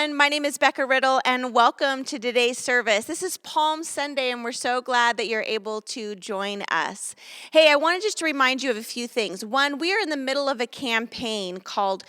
everyone. My name is Becca Riddle, and welcome to today's service. This is Palm Sunday, and we're so glad that you're able to join us. Hey, I wanted just to remind you of a few things. One, we are in the middle of a campaign called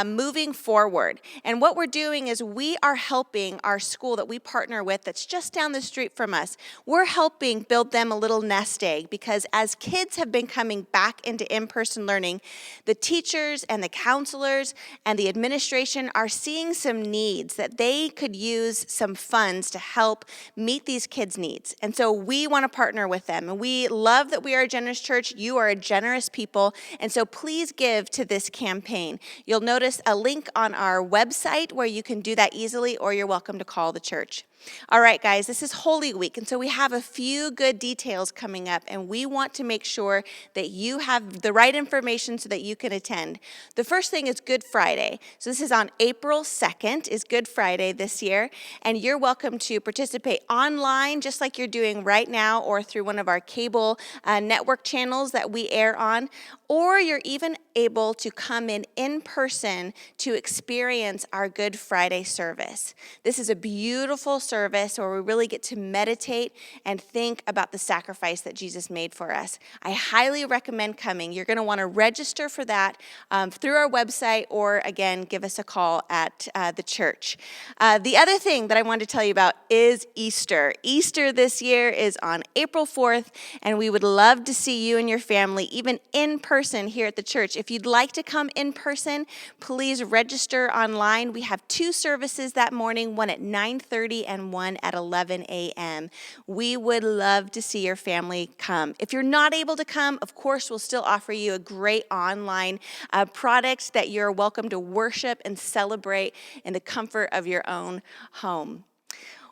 Moving Forward, and what we're doing is we are helping our school that we partner with that's just down the street from us. We're helping build them a little nest egg, because as kids have been coming back into in-person learning, the teachers and the counselors and the administration are seeing some needs that they could use some funds to help meet these kids' needs. And so we want to partner with them. And we love that we are a generous church. You are a generous people. And so please give to this campaign. You'll notice a link on our website where you can do that easily, or you're welcome to call the church. All right, guys, this is Holy Week, and so we have a few good details coming up, and we want to make sure that you have the right information so that you can attend. The first thing is Good Friday. So this is on April 2nd, is Good Friday this year, and you're welcome to participate online, just like you're doing right now, or through one of our cable network channels that we air on, or you're even able to come in person to experience our Good Friday service. This is a beautiful service where we really get to meditate and think about the sacrifice that Jesus made for us. I highly recommend coming. You're going to want to register for that through our website, or again, give us a call at the church. The other thing that I wanted to tell you about is Easter. Easter this year is on April 4th, and we would love to see you and your family, even in person here at the church. If you'd like to come in person, please register online. We have 2 services that morning, one at 9:30 and one at 11 a.m. We would love to see your family come. If you're not able to come, of course, we'll still offer you a great online product that you're welcome to worship and celebrate in the comfort of your own home.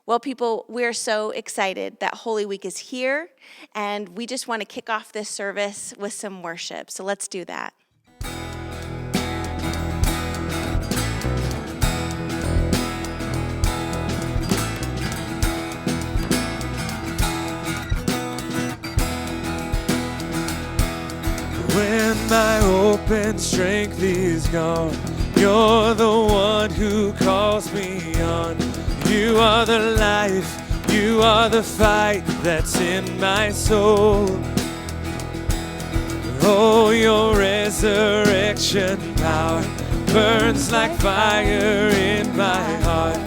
Well, people, we're so excited that Holy Week is here, and we just want to kick off this service with some worship. So let's do that. When my hope and strength is gone, you're the one who calls me on. You are the life, you are the fight that's in my soul. Oh, your resurrection power burns like fire in my heart.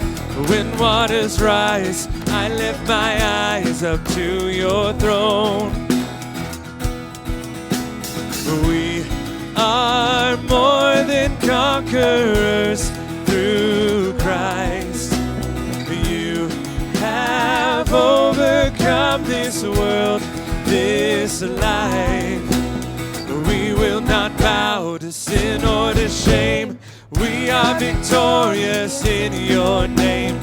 When waters rise, I lift my eyes up to your throne. We are more than conquerors through Christ. You have overcome this world, this life. We will not bow to sin or to shame. We are victorious in your name.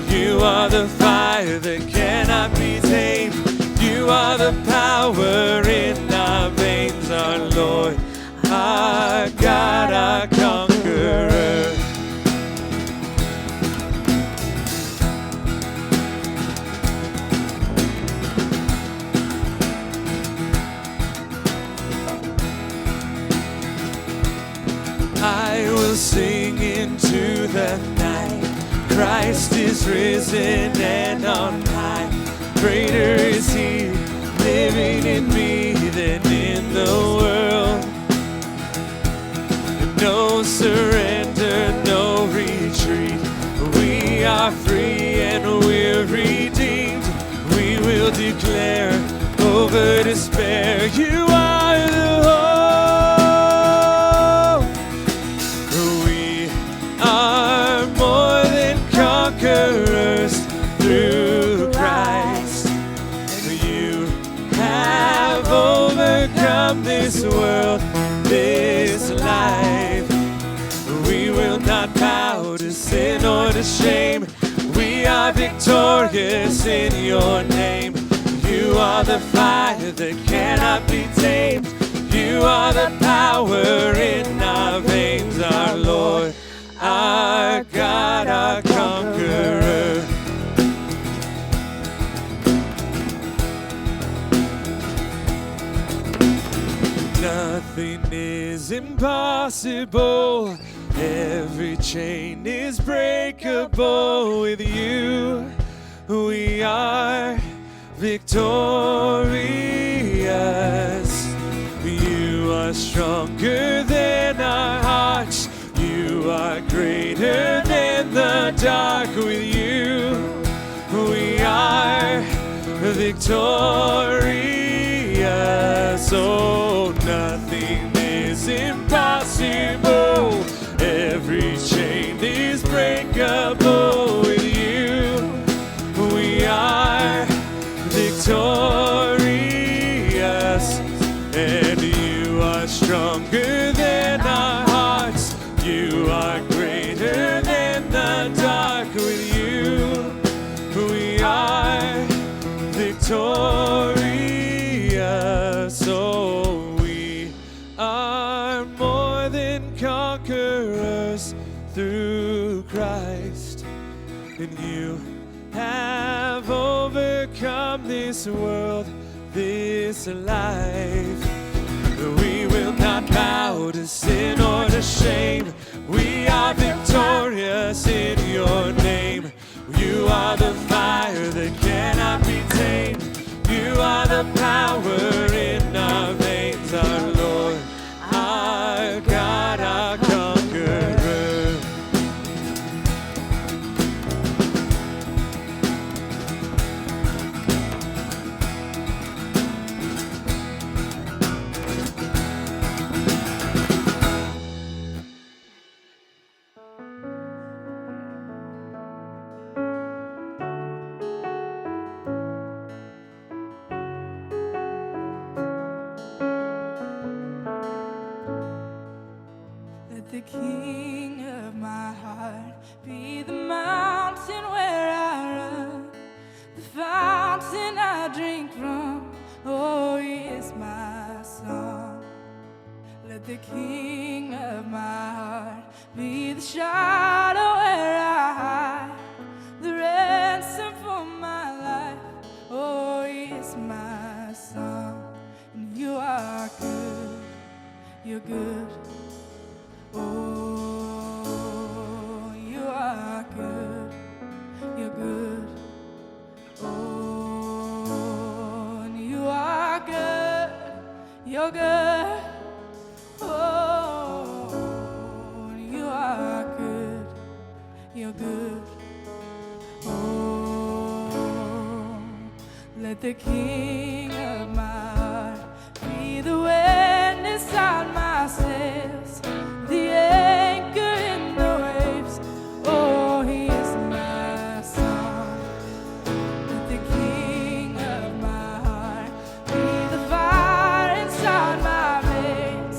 You are the fire that cannot be tamed. You are the power in our veins, our Lord, our God, our conqueror. I will sing into the night. Christ is risen and on high. Greater is he living in me than in the world. No surrender, no retreat. We are free and we're redeemed. We will declare over despair, you are the hope. We are more than conquerors through Christ. You have overcome this world, this life. We will not bow to sin or to shame. We are victorious in your name. You are the fire that cannot be tamed. You are the power in our veins, our Lord, our God, our conqueror. Nothing is impossible. Every chain is breakable. With you, we are victorious. You are stronger than our hearts. You are greater than the dark. With you, we are victorious. Oh, nothing is impossible. Every chain is breakable. With you, we are victorious. And you are stronger than our hearts. You are greater than the dark. With you, we are victorious. Oh, we are more than conquerors through Christ. And you have overcome this world, this life. We will not bow to sin or to shame. We are victorious in your name. You are the fire that cannot be tamed. You are the power in our veins, our Lord, our God, our conqueror. Let the King of my heart be the mountain where I run, the fountain I drink from. Oh, he is my song. Let the King of my heart be the shadow where I hide, the ransom for my life. Oh, he is my song. And you are good, you're good. Oh, you are good, you're good. Oh, and you are good, you're good. Oh, and you are good, you're good. Oh, let the King of my heart be the wind inside my sails, the anchor in the waves. Oh, he is my song. Let the King of my heart be the fire inside my veins,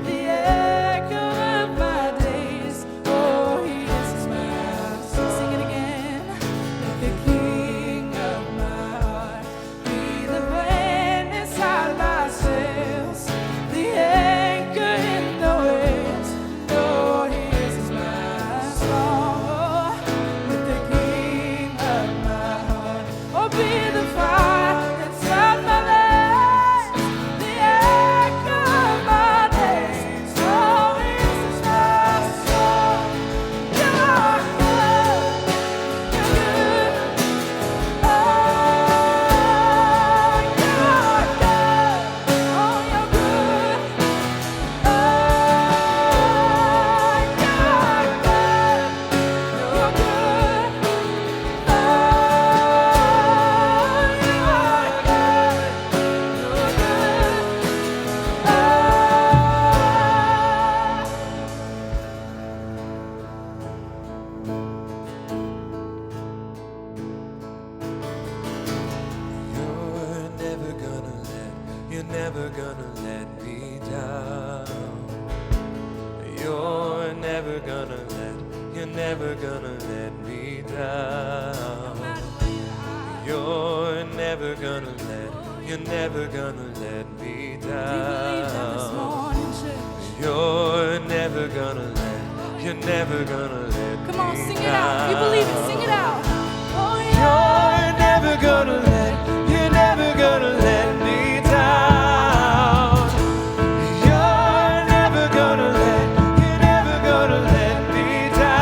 the echo of my days. Oh, he is my song. Sing it again. Let the King of my heart be the wind inside my sails, the anchor in the waves. Oh, he is my song. Let the King of my heart, oh, be the fire inside my veins, the echo of my days. Oh, he is my song. You are good, you're good. Oh, you are good. Oh, you're good. Oh, you are good. You're good. Oh, you are good. You're You're never gonna let me down. You're never gonna let me down. You're never gonna let me down. You're never gonna let Come on, me sing it down. out. You believe it, sing it out. Oh, You're never gonna let me down. You're never gonna let me down.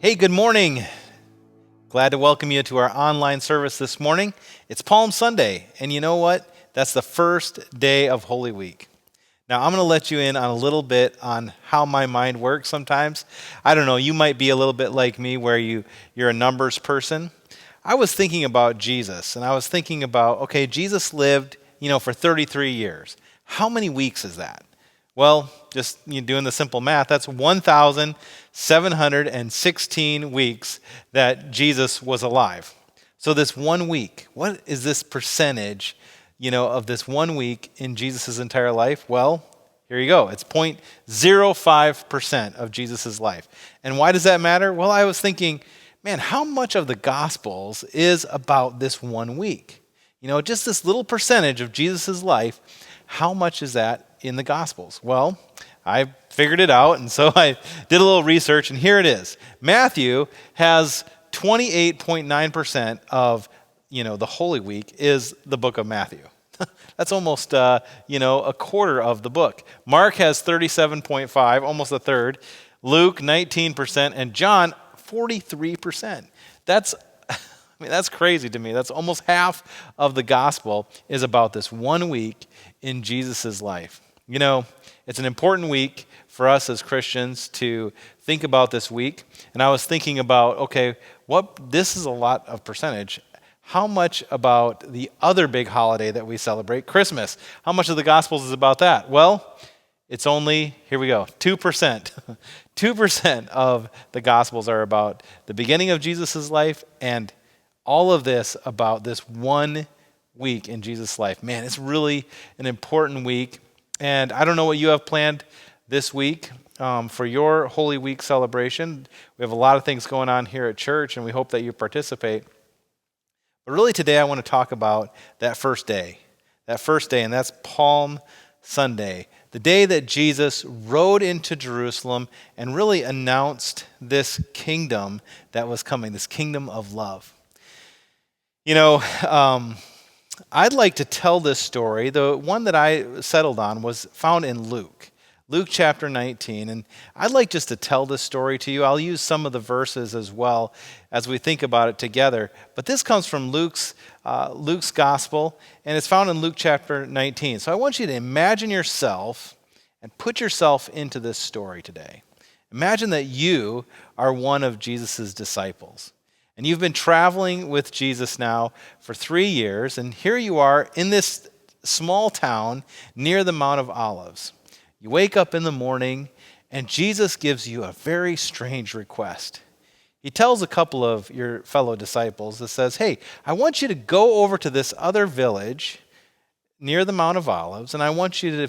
Hey, good morning. Glad to welcome you to our online service this morning. It's Palm Sunday, and you know what? That's the first day of Holy Week. Now, I'm going to let you in on a little bit on how my mind works sometimes. I don't know, you might be a little bit like me where you're a numbers person. I was thinking about Jesus, and I was thinking about, okay, Jesus lived, for 33 years. How many weeks is that? Well, just doing the simple math, that's 1,716 weeks that Jesus was alive. So this 1 week, what is this percentage, of this 1 week in Jesus' entire life? Well, here you go. It's 0.05% of Jesus' life. And why does that matter? Well, I was thinking, man, how much of the Gospels is about this 1 week? Just this little percentage of Jesus' life, how much is that in the Gospels? Well, I figured it out, and so I did a little research, and here it is. Matthew has 28.9% of, the Holy Week is the book of Matthew. That's almost, a quarter of the book. Mark has 37.5, almost a third. Luke, 19%, and John, 43%. That's crazy to me. That's almost half of the gospel is about this 1 week in Jesus' life. It's an important week for us as Christians to think about this week. And I was thinking about, okay, this is a lot of percentage. How much about the other big holiday that we celebrate, Christmas? How much of the Gospels is about that? Well, it's only, here we go, 2%. 2% of the Gospels are about the beginning of Jesus' life, and all of this about this 1 week in Jesus' life. Man, it's really an important week. And I don't know what you have planned this week for your Holy Week celebration. We have a lot of things going on here at church, and we hope that you participate. But really today I want to talk about that first day, and that's Palm Sunday, the day that Jesus rode into Jerusalem and really announced this kingdom that was coming, this kingdom of love. I'd like to tell this story. The one that I settled on was found in Luke chapter 19. And I'd like just to tell this story to you. I'll use some of the verses as well as we think about it together. But this comes from Luke's gospel, and it's found in Luke chapter 19. So I want you to imagine yourself and put yourself into this story today. Imagine that you are one of Jesus' disciples. And you've been traveling with Jesus now for 3 years, and here you are in this small town near the Mount of Olives. You wake up in the morning, and Jesus gives you a very strange request. He tells a couple of your fellow disciples that says, hey, I want you to go over to this other village near the Mount of Olives, and I want you to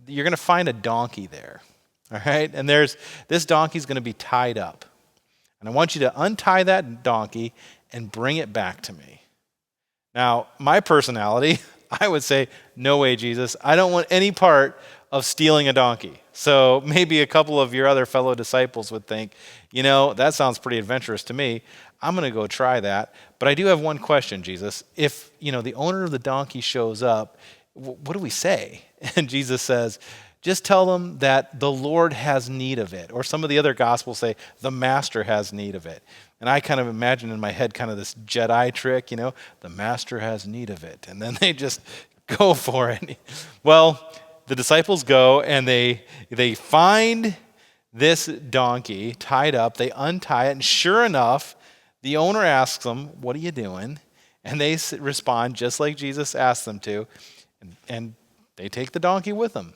you're going to find a donkey there, all right? And this donkey's going to be tied up. And I want you to untie that donkey and bring it back to me. Now, my personality, I would say, no way, Jesus. I don't want any part of stealing a donkey. So maybe a couple of your other fellow disciples would think, that sounds pretty adventurous to me. I'm going to go try that. But I do have one question, Jesus. If, the owner of the donkey shows up, what do we say? And Jesus says, just tell them that the Lord has need of it. Or some of the other gospels say the master has need of it. And I kind of imagine in my head kind of this Jedi trick, the master has need of it. And then they just go for it. Well, the disciples go and they find this donkey tied up. They untie it. And sure enough, the owner asks them, what are you doing? And they respond just like Jesus asked them to. And they take the donkey with them.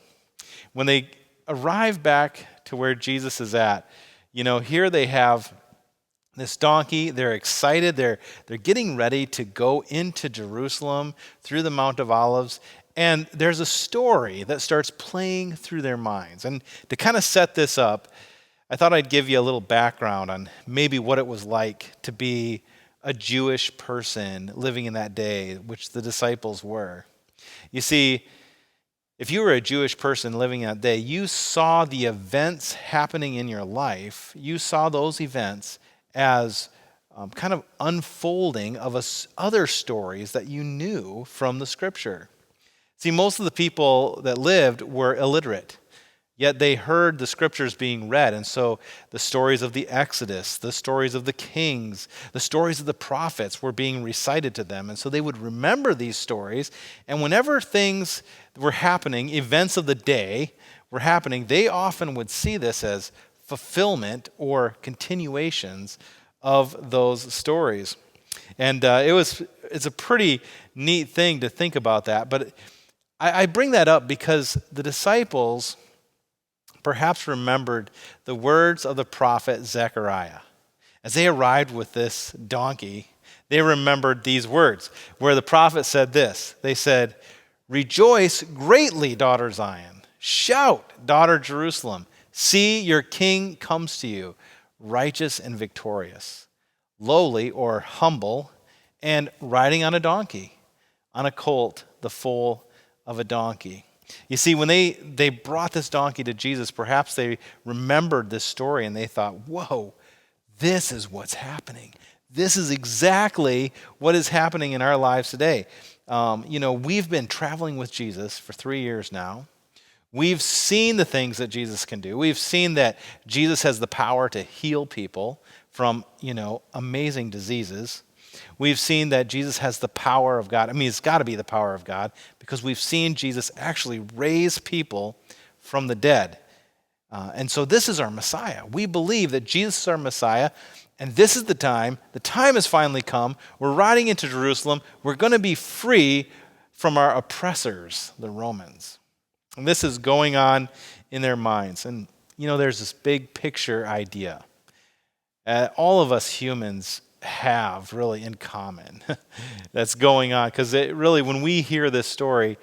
When they arrive back to where Jesus is at, here they have this donkey. They're excited. They're getting ready to go into Jerusalem through the Mount of Olives. And there's a story that starts playing through their minds. And to kind of set this up, I thought I'd give you a little background on maybe what it was like to be a Jewish person living in that day, which the disciples were. You see, if you were a Jewish person living that day, you saw the events happening in your life. You saw those events as kind of unfolding of other stories that you knew from the Scripture. See, most of the people that lived were illiterate. Yet they heard the scriptures being read, and so the stories of the Exodus, the stories of the kings, the stories of the prophets were being recited to them. And so they would remember these stories, and whenever things were happening, events of the day were happening, they often would see this as fulfillment or continuations of those stories. And it's a pretty neat thing to think about that. But I bring that up because the disciples perhaps remembered the words of the prophet Zechariah. As they arrived with this donkey, they remembered these words, where the prophet said this. They said, "Rejoice greatly, daughter Zion. Shout, daughter Jerusalem. See, your king comes to you, righteous and victorious, lowly or humble, and riding on a donkey, on a colt, the foal of a donkey." You see, when they brought this donkey to Jesus, perhaps they remembered this story and they thought, whoa, this is what's happening. This is exactly what is happening in our lives today. We've been traveling with Jesus for 3 years now. We've seen the things that Jesus can do. We've seen that Jesus has the power to heal people from, amazing diseases. We've seen that Jesus has the power of God. I mean, it's got to be the power of God because we've seen Jesus actually raise people from the dead. And so this is our Messiah. We believe that Jesus is our Messiah, and this is the time. The time has finally come. We're riding into Jerusalem. We're going to be free from our oppressors, the Romans. And this is going on in their minds. And, there's this big picture idea. All of us humans have really in common that's going on, because really, when we hear this story,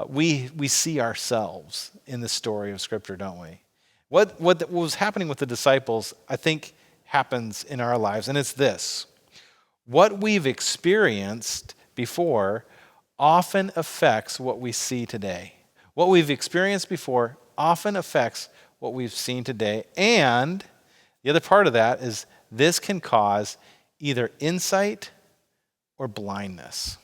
we see ourselves in the story of Scripture, don't we? What was happening with the disciples, I think, happens in our lives, and it's this. What we've experienced before often affects what we see today. What we've experienced before often affects what we've seen today, and the other part of that is this can cause either insight or blindness.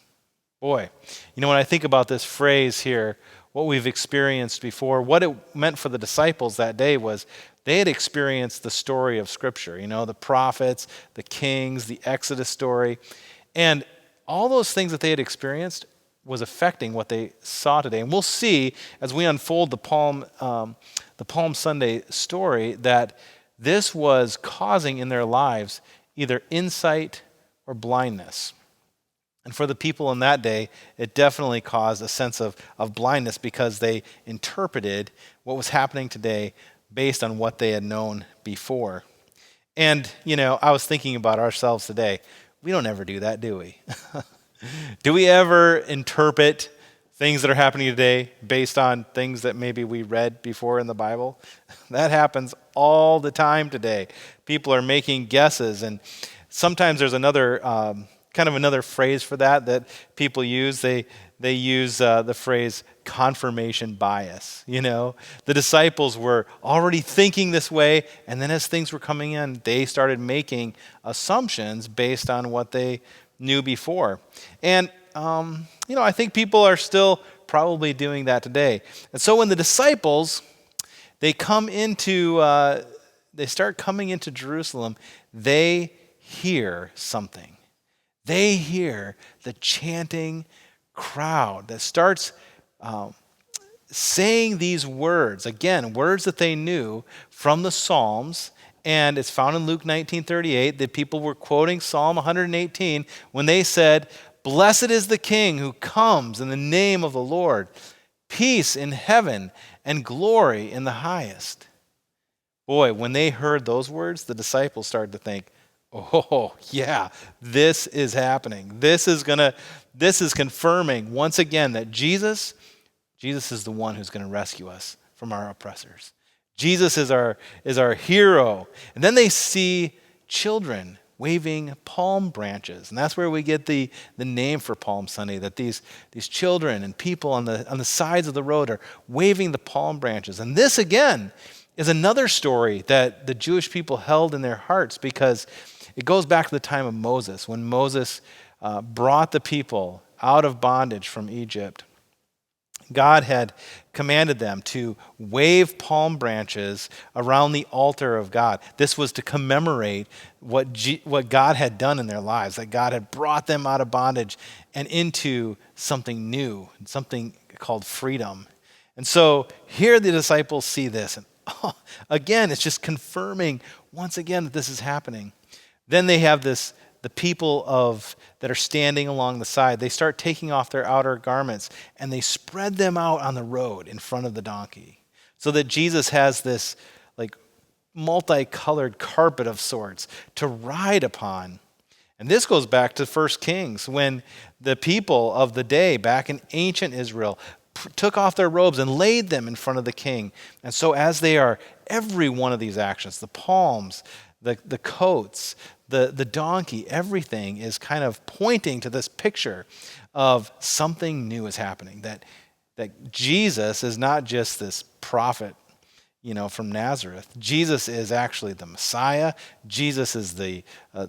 Boy, when I think about this phrase here, what we've experienced before, what it meant for the disciples that day was they had experienced the story of Scripture, the prophets, the kings, the Exodus story, and all those things that they had experienced was affecting what they saw today. And we'll see as we unfold the Palm Sunday story that this was causing in their lives either insight or blindness. And for the people in that day, it definitely caused a sense of blindness because they interpreted what was happening today based on what they had known before. And, I was thinking about ourselves today. We don't ever do that, do we? Do we ever interpret things that are happening today based on things that maybe we read before in the Bible? That happens all the time today. People are making guesses, and sometimes there's another another phrase for that people use. They use the phrase confirmation bias. The disciples were already thinking this way, and then as things were coming in, they started making assumptions based on what they knew before. And I think people are still probably doing that today. And so when the disciples, they start coming into Jerusalem, they hear something. They hear the chanting crowd that starts saying these words, again, words that they knew from the Psalms. And it's found in Luke 19:38 that people were quoting Psalm 118 when they said, "Blessed is the King who comes in the name of the Lord. Peace in heaven and glory in the highest." Boy, when they heard those words, the disciples started to think, oh, yeah, this is happening. This is confirming once again that Jesus is the one who's going to rescue us from our oppressors. Jesus is our hero. And then they see children waving palm branches. And that's where we get the name for Palm Sunday, that these children and people on the sides of the road are waving the palm branches. And this, again, is another story that the Jewish people held in their hearts because it goes back to the time of Moses, when Moses brought the people out of bondage from Egypt. God had commanded them to wave palm branches around the altar of God. This was to commemorate what God had done in their lives, that God had brought them out of bondage and into something new, something called freedom. And so here the disciples see this, and again, it's just confirming once again that this is happening. Then they have the people that are standing along the side, they start taking off their outer garments and they spread them out on the road in front of the donkey, so that Jesus has this like multicolored carpet of sorts to ride upon. And this goes back to 1 Kings, when the people of the day back in ancient Israel took off their robes and laid them in front of the king. And so as they are, every one of these actions, the palms, the coats, the donkey, everything is kind of pointing to this picture of something new is happening, that Jesus is not just this prophet, from Nazareth. Jesus is actually the Messiah. Jesus is the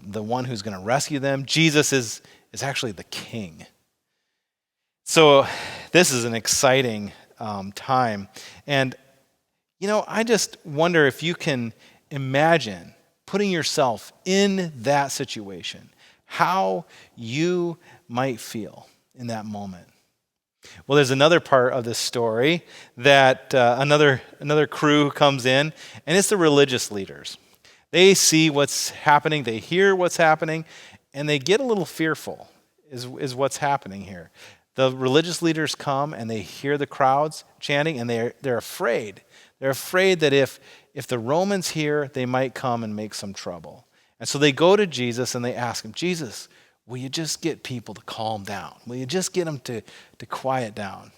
one who's going to rescue them. Jesus is actually the king. So this is an exciting time. And, I just wonder if you can imagine putting yourself in that situation, how you might feel in that moment. Well, there's another part of this story that another crew comes in, and it's the religious leaders. They see what's happening, they hear what's happening, and they get a little fearful, is what's happening here. The religious leaders come and they hear the crowds chanting, and they're afraid. They're afraid that if the Romans hear, they might come and make some trouble. And so they go to Jesus and they ask him, Jesus, will you just get people to calm down? Will you just get them to quiet down?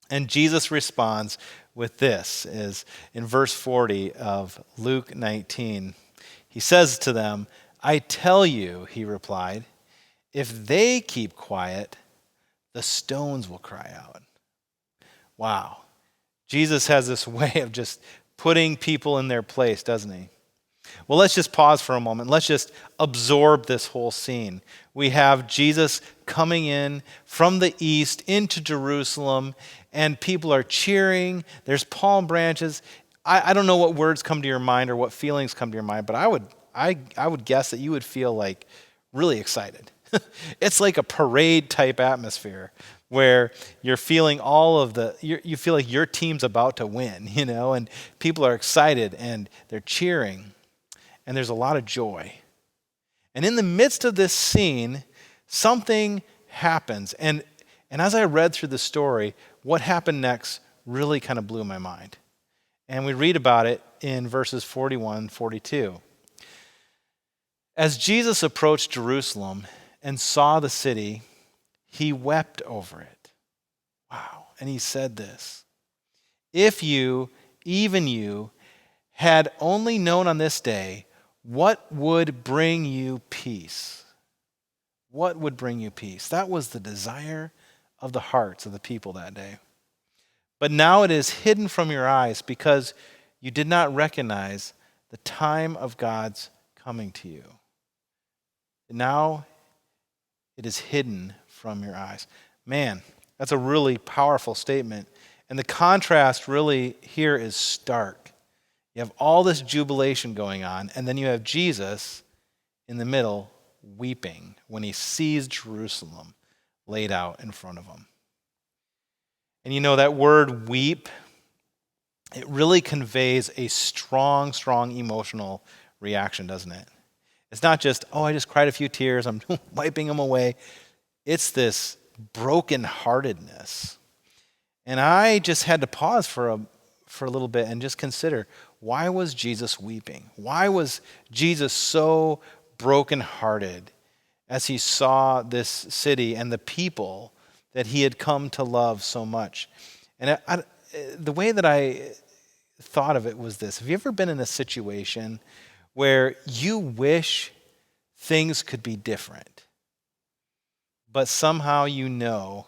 And Jesus responds with this, is in verse 40 of Luke 19. He says to them, I tell you, he replied, if they keep quiet, the stones will cry out. Wow. Jesus has this way of just putting people in their place, doesn't he? Well, let's just pause for a moment. Let's just absorb this whole scene. We have Jesus coming in from the east into Jerusalem, and people are cheering. There's palm branches. I don't know what words come to your mind or what feelings come to your mind, but I would guess that you would feel like really excited. It's like a parade type atmosphere where you're feeling you feel like your team's about to win, and people are excited and they're cheering. And there's a lot of joy. And in the midst of this scene, something happens. And as I read through the story, what happened next really kind of blew my mind. And we read about it in verses 41, 42. As Jesus approached Jerusalem and saw the city, he wept over it. Wow. And he said this, if you, even you, had only known on this day what would bring you peace. What would bring you peace? That was the desire of the hearts of the people that day. But now it is hidden from your eyes because you did not recognize the time of God's coming to you. Now it is hidden from your eyes. Man, that's a really powerful statement. And the contrast really here is stark. You have all this jubilation going on, and then you have Jesus in the middle weeping when he sees Jerusalem laid out in front of him. And that word weep, it really conveys a strong, strong emotional reaction, doesn't it? It's not just, I just cried a few tears, I'm wiping them away. It's this brokenheartedness. And I just had to pause for a little bit and just consider, why was Jesus weeping? Why was Jesus so brokenhearted as he saw this city and the people that he had come to love so much? And the way that I thought of it was this. Have you ever been in a situation where you wish things could be different, but somehow you know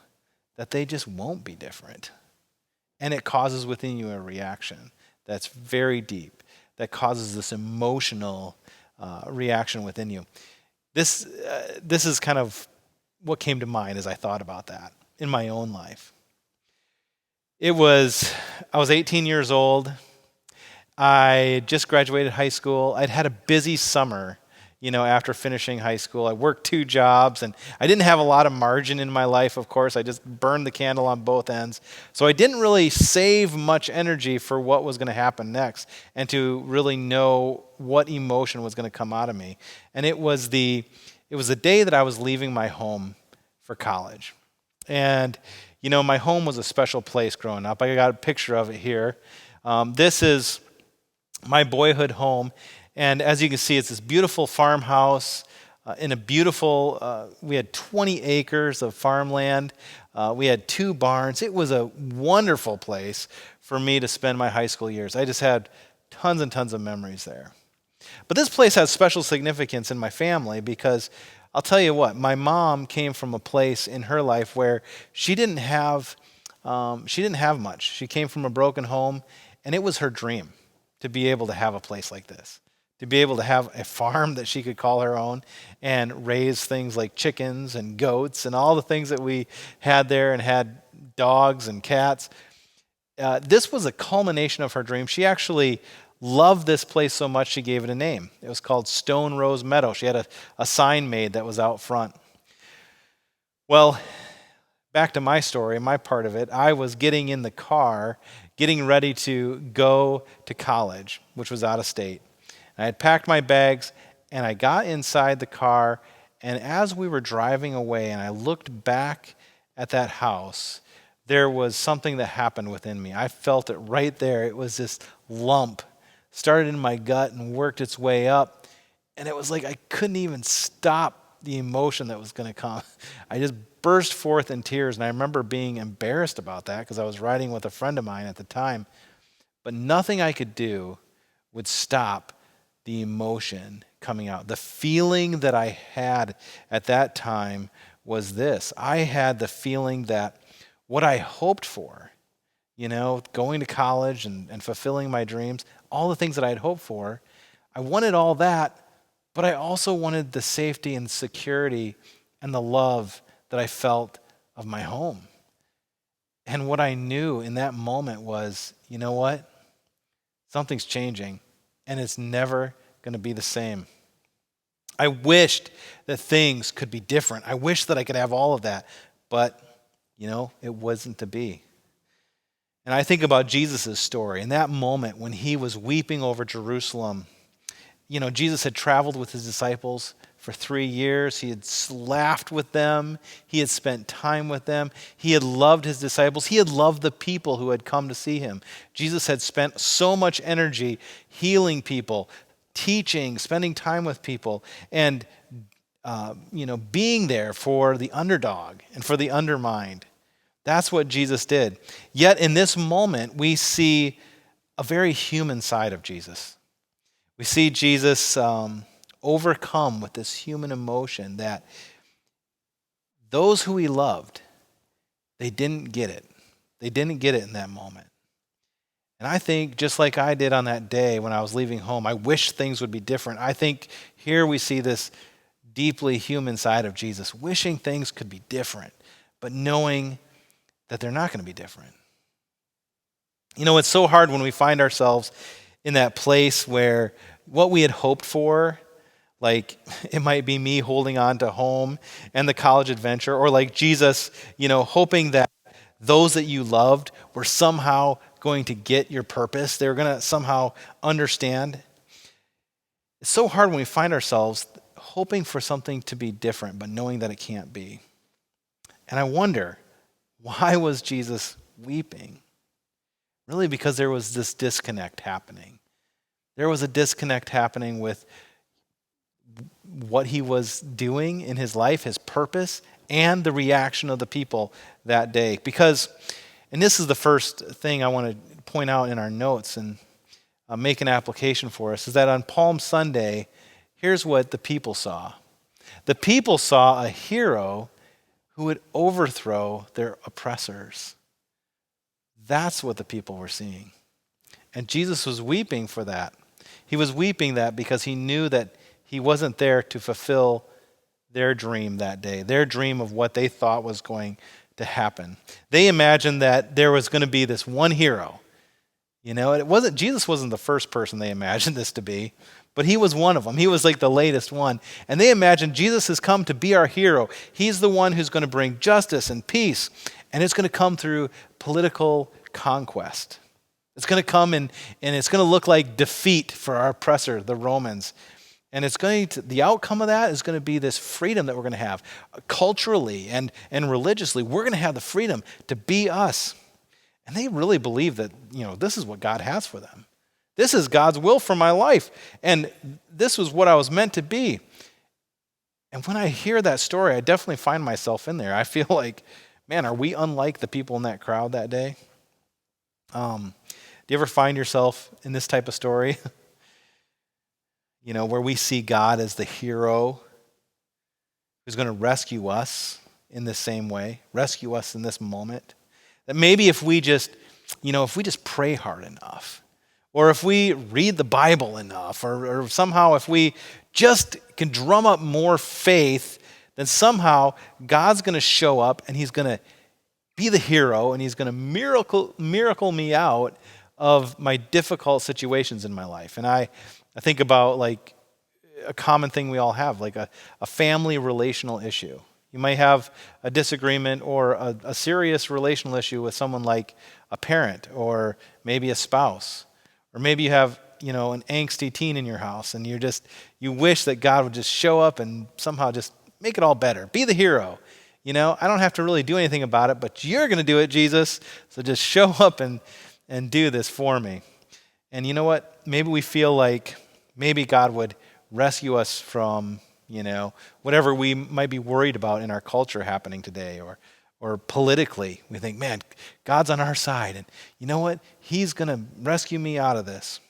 that they just won't be different? And it causes within you a reaction that's very deep, that causes this emotional reaction within you. This is kind of what came to mind as I thought about that in my own life. I was 18 years old. I just graduated high school. I'd had a busy summer, after finishing high school. I worked 2 jobs, and I didn't have a lot of margin in my life, of course. I just burned the candle on both ends. So I didn't really save much energy for what was going to happen next and to really know what emotion was going to come out of me. And it was the day that I was leaving my home for college. And, my home was a special place growing up. I got a picture of it here. This is my boyhood home. And as you can see, it's this beautiful farmhouse in a beautiful, we had 20 acres of farmland. We had 2 barns. It was a wonderful place for me to spend my high school years. I just had tons and tons of memories there. But this place has special significance in my family because I'll tell you what, my mom came from a place in her life where she didn't have much. She came from a broken home, and it was her dream to be able to have a place like this, to be able to have a farm that she could call her own and raise things like chickens and goats and all the things that we had there, and had dogs and cats. This was a culmination of her dream. She actually loved this place so much she gave it a name. It was called Stone Rose Meadow. She had a sign made that was out front. Well, back to my story, my part of it. I was getting in the car, getting ready to go to college, which was out of state. I had packed my bags, and I got inside the car, and as we were driving away and I looked back at that house, there was something that happened within me. I felt it right there. It was this lump, started in my gut and worked its way up, and it was like I couldn't even stop the emotion that was going to come. I just burst forth in tears, and I remember being embarrassed about that because I was riding with a friend of mine at the time, but nothing I could do would stop the emotion coming out. The feeling that I had at that time was this. I had the feeling that what I hoped for, going to college and fulfilling my dreams, all the things that I had hoped for, I wanted all that, but I also wanted the safety and security and the love that I felt of my home. And what I knew in that moment was, you know what? Something's changing, and it's never going to be the same. I wished that things could be different. I wished that I could have all of that, but, it wasn't to be. And I think about Jesus' story. In that moment when he was weeping over Jerusalem, Jesus had traveled with his disciples for 3 years. He had laughed with them. He had spent time with them. He had loved his disciples. He had loved the people who had come to see him. Jesus had spent so much energy healing people, teaching, spending time with people, and being there for the underdog and for the undermined. That's what Jesus did. Yet in this moment, we see a very human side of Jesus. We see Jesus overcome with this human emotion that those who he loved, they didn't get it. They didn't get it in that moment. And I think just like I did on that day when I was leaving home, I wish things would be different. I think here we see this deeply human side of Jesus, wishing things could be different, but knowing that they're not going to be different. It's so hard when we find ourselves in that place where what we had hoped for, like it might be me holding on to home and the college adventure, or like Jesus, hoping that those that you loved were somehow going to get your purpose. They were going to somehow understand. It's so hard when we find ourselves hoping for something to be different, but knowing that it can't be. And I wonder, why was Jesus weeping? Really because there was this disconnect happening. There was a disconnect happening with what he was doing in his life, his purpose, and the reaction of the people that day. Because, and this is the first thing I want to point out in our notes and make an application for us, is that on Palm Sunday, here's what the people saw. The people saw a hero who would overthrow their oppressors. That's what the people were seeing. And Jesus was weeping for that. He was weeping that because he knew that he wasn't there to fulfill their dream that day, their dream of what they thought was going to happen. They imagined that there was going to be this one hero. Jesus wasn't the first person they imagined this to be, but he was one of them. He was like the latest one. And they imagined Jesus has come to be our hero. He's the one who's going to bring justice and peace, and it's going to come through political conquest. It's going to come and it's going to look like defeat for our oppressor, the Romans. And the outcome of that is going to be this freedom that we're going to have culturally and religiously. We're going to have the freedom to be us. And they really believe that, this is what God has for them. This is God's will for my life. And this was what I was meant to be. And when I hear that story, I definitely find myself in there. I feel like, man, are we unlike the people in that crowd that day? Do you ever find yourself in this type of story? Where we see God as the hero who's going to rescue us in the same way, rescue us in this moment. That maybe if we just pray hard enough, or if we read the Bible enough, or somehow if we just can drum up more faith, then somehow God's going to show up and he's going to be the hero and he's going to miracle me out of my difficult situations in my life. And I think about like a common thing we all have, like a family relational issue. You might have a disagreement or a serious relational issue with someone like a parent or maybe a spouse. Or maybe you have, an angsty teen in your house and you wish that God would just show up and somehow just make it all better. Be the hero. I don't have to really do anything about it, but you're going to do it, Jesus. So just show up and do this for me. And you know what? Maybe we feel like maybe God would rescue us from whatever we might be worried about in our culture happening today, or politically. We think, man, God's on our side, and you know what? He's going to rescue me out of this.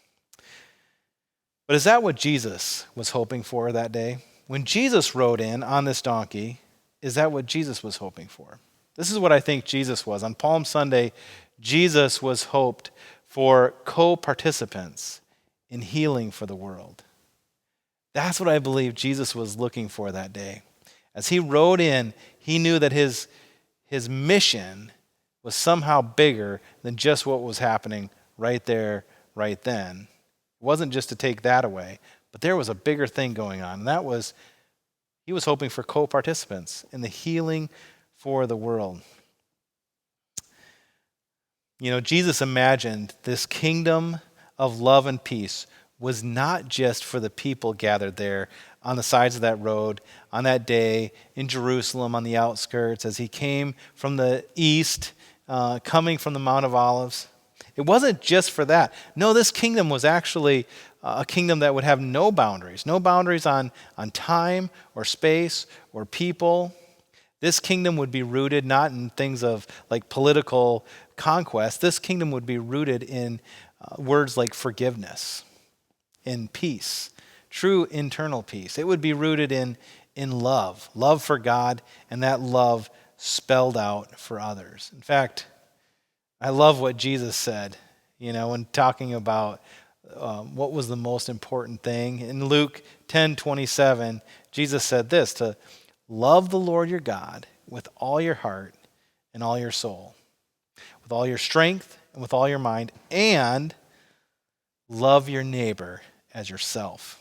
But is that what Jesus was hoping for that day? When Jesus rode in on this donkey, is that what Jesus was hoping for? This is what I think Jesus was. On Palm Sunday, Jesus was hoped for co-participants in healing for the world. That's what I believe Jesus was looking for that day. As he rode in, he knew that his mission was somehow bigger than just what was happening right there, right then. It wasn't just to take that away, but there was a bigger thing going on. And that was, he was hoping for co-participants in the healing for the world. Jesus imagined this kingdom of love and peace was not just for the people gathered there on the sides of that road on that day in Jerusalem on the outskirts as he came from the east, coming from the Mount of Olives. It wasn't just for that. No, this kingdom was actually a kingdom that would have no boundaries on time or space or people. This kingdom would be rooted not in things of like political conquest. This kingdom would be rooted in words like forgiveness, in peace, true internal peace. It would be rooted in love for God, and that love spelled out for others. In fact, I love what Jesus said, when talking about what was the most important thing. In Luke 10:27, Jesus said this, to love the Lord your God with all your heart and all your soul, with all your strength and with all your mind, and love your neighbor as yourself.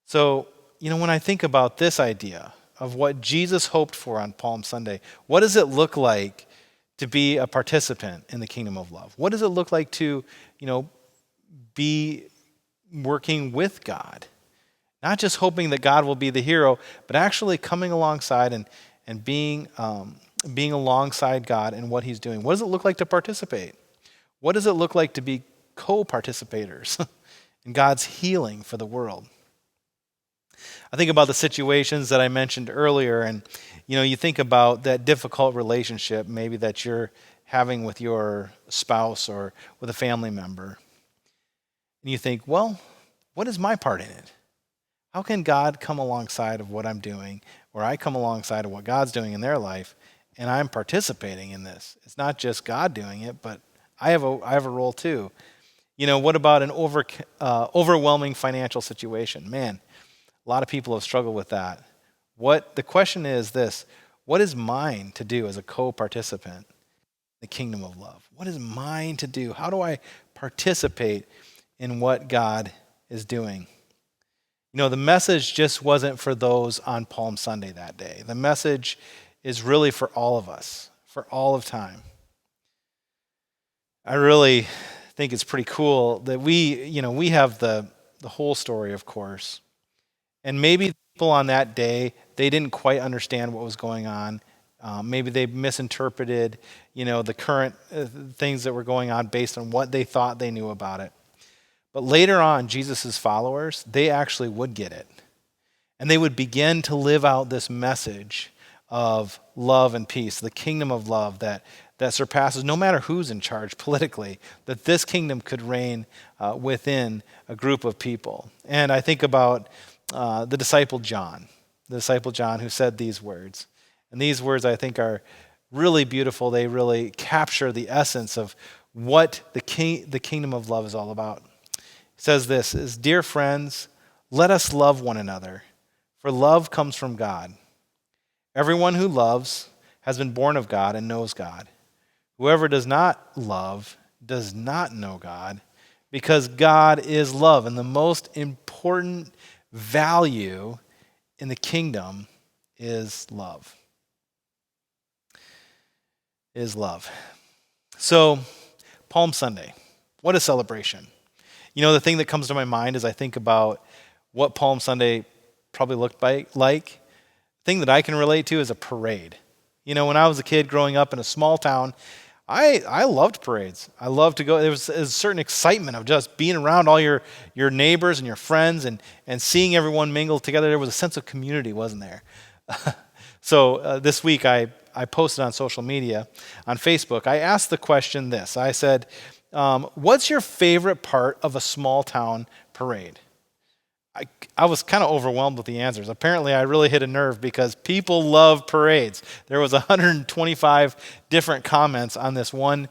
So, when I think about this idea of what Jesus hoped for on Palm Sunday, what does it look like to be a participant in the kingdom of love? What does it look like to, be working with God? Not just hoping that God will be the hero, but actually coming alongside and being alongside God in what he's doing. What does it look like to participate? What does it look like to be co-participators in God's healing for the world? I think about the situations that I mentioned earlier, and you think about that difficult relationship maybe that you're having with your spouse or with a family member. And you think, well, what is my part in it? How can God come alongside of what I'm doing, or I come alongside of what God's doing in their life, and I'm participating in this? It's not just God doing it, but I have a role too. What about an overwhelming financial situation? Man, a lot of people have struggled with that. The question is this: What is mine to do as a co-participant in the kingdom of love? What is mine to do? How do I participate in what God is doing? You know, the message just wasn't for those on Palm Sunday that day. The message is really for all of us, for all of time. I really think it's pretty cool that we have the whole story, of course. And maybe people on that day, they didn't quite understand what was going on. Maybe they misinterpreted, the current things that were going on based on what they thought they knew about it. But later on, Jesus' followers, they actually would get it. And they would begin to live out this message of love and peace, the kingdom of love that surpasses no matter who's in charge politically, that this kingdom could reign within a group of people. And I think about the disciple John who said these words. And these words, I think, are really beautiful. They really capture the essence of what the kingdom of love is all about. He says this, "Dear friends, let us love one another, for love comes from God. Everyone who loves has been born of God and knows God. Whoever does not love does not know God, because God is love." And the most important value in the kingdom is love. So, Palm Sunday, what a celebration. The thing that comes to my mind as I think about what Palm Sunday probably looked like, the thing that I can relate to is a parade. When I was a kid growing up in a small town, I loved parades. I loved to go. There was a certain excitement of just being around all your neighbors and your friends and seeing everyone mingle together. There was a sense of community, wasn't there? So this week I posted on social media, on Facebook, I asked the question this. I said, what's your favorite part of a small town parade? I was kind of overwhelmed with the answers. Apparently, I really hit a nerve because people love parades. There was 125 different comments on this one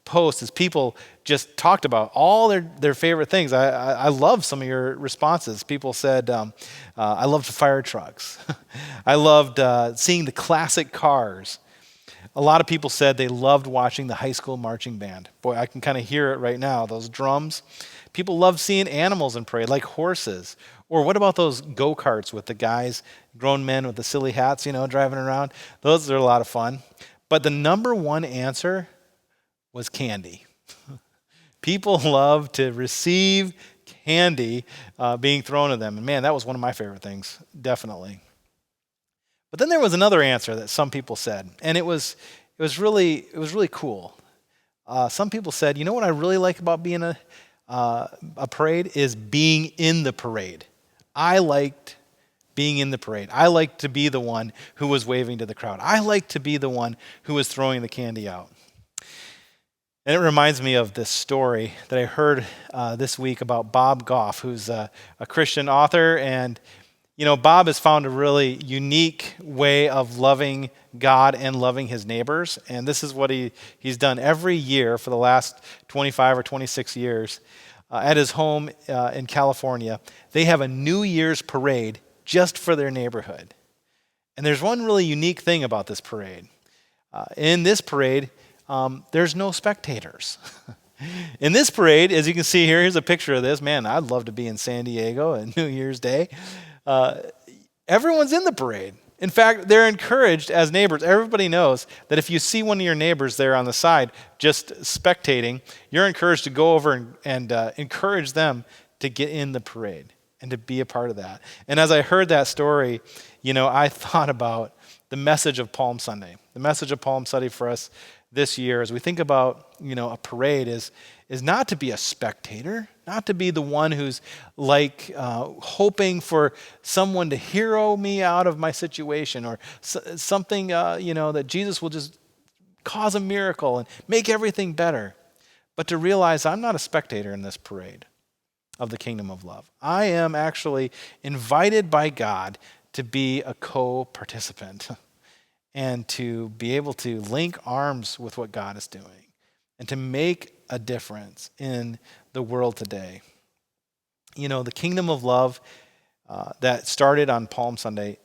post as people just talked about all their favorite things. I love some of your responses. People said, I loved fire trucks. I loved seeing the classic cars. A lot of people said they loved watching the high school marching band. Boy, I can kind of hear it right now, those drums. People love seeing animals in parade, like horses. Or what about those go-karts with the guys, grown men with the silly hats, driving around? Those are a lot of fun. But the number one answer was candy. People love to receive candy being thrown at them. And man, that was one of my favorite things, definitely. But then there was another answer that some people said, and it was really cool. Some people said, what I really like about being a parade is being in the parade. I liked being in the parade. I liked to be the one who was waving to the crowd. I liked to be the one who was throwing the candy out. And it reminds me of this story that I heard this week about Bob Goff, who's a Christian author. And, Bob has found a really unique way of loving God and loving his neighbors. And this is what he's done every year for the last 25 or 26 years. At his home in California, they have a New Year's parade just for their neighborhood. And there's one really unique thing about this parade. In this parade, there's no spectators. In this parade, as you can see here, here's a picture of this. Man, I'd love to be in San Diego on New Year's Day. Everyone's in the parade. In fact, they're encouraged as neighbors. Everybody knows that if you see one of your neighbors there on the side just spectating, you're encouraged to go over and encourage them to get in the parade and to be a part of that. And as I heard that story, I thought about the message of Palm Sunday. The message of Palm Sunday for us this year as we think about, a parade is not to be a spectator, not to be the one who's hoping for someone to hero me out of my situation or something, that Jesus will just cause a miracle and make everything better. But to realize I'm not a spectator in this parade of the kingdom of love. I am actually invited by God to be a co-participant and to be able to link arms with what God is doing and to make a difference in the world today. The kingdom of love that started on Palm Sunday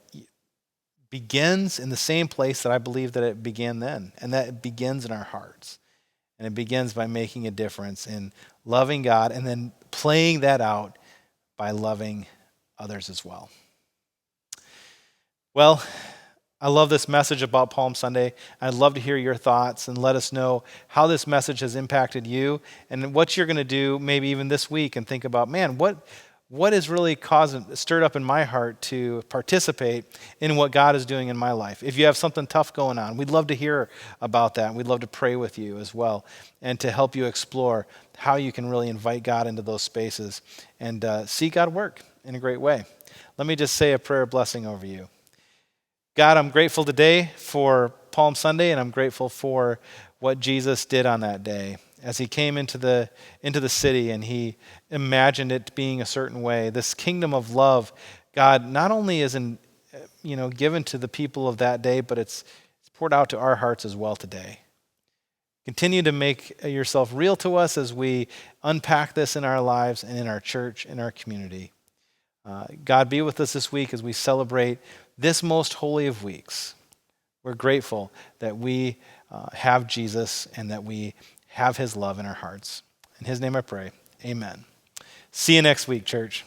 begins in the same place that I believe that it began then, and that it begins in our hearts. And it begins by making a difference in loving God and then playing that out by loving others as well. Well, I love this message about Palm Sunday. I'd love to hear your thoughts and let us know how this message has impacted you and what you're going to do maybe even this week and think about, man, what is really stirred up in my heart to participate in what God is doing in my life? If you have something tough going on, we'd love to hear about that. We'd love to pray with you as well and to help you explore how you can really invite God into those spaces and see God work in a great way. Let me just say a prayer blessing over you. God, I'm grateful today for Palm Sunday, and I'm grateful for what Jesus did on that day. As he came into the city and he imagined it being a certain way, this kingdom of love, God, not only is given to the people of that day, but it's poured out to our hearts as well today. Continue to make yourself real to us as we unpack this in our lives and in our church, in our community. God, be with us this week as we celebrate this most holy of weeks. We're grateful that we have Jesus and that we have his love in our hearts. In his name I pray, amen. See you next week, church.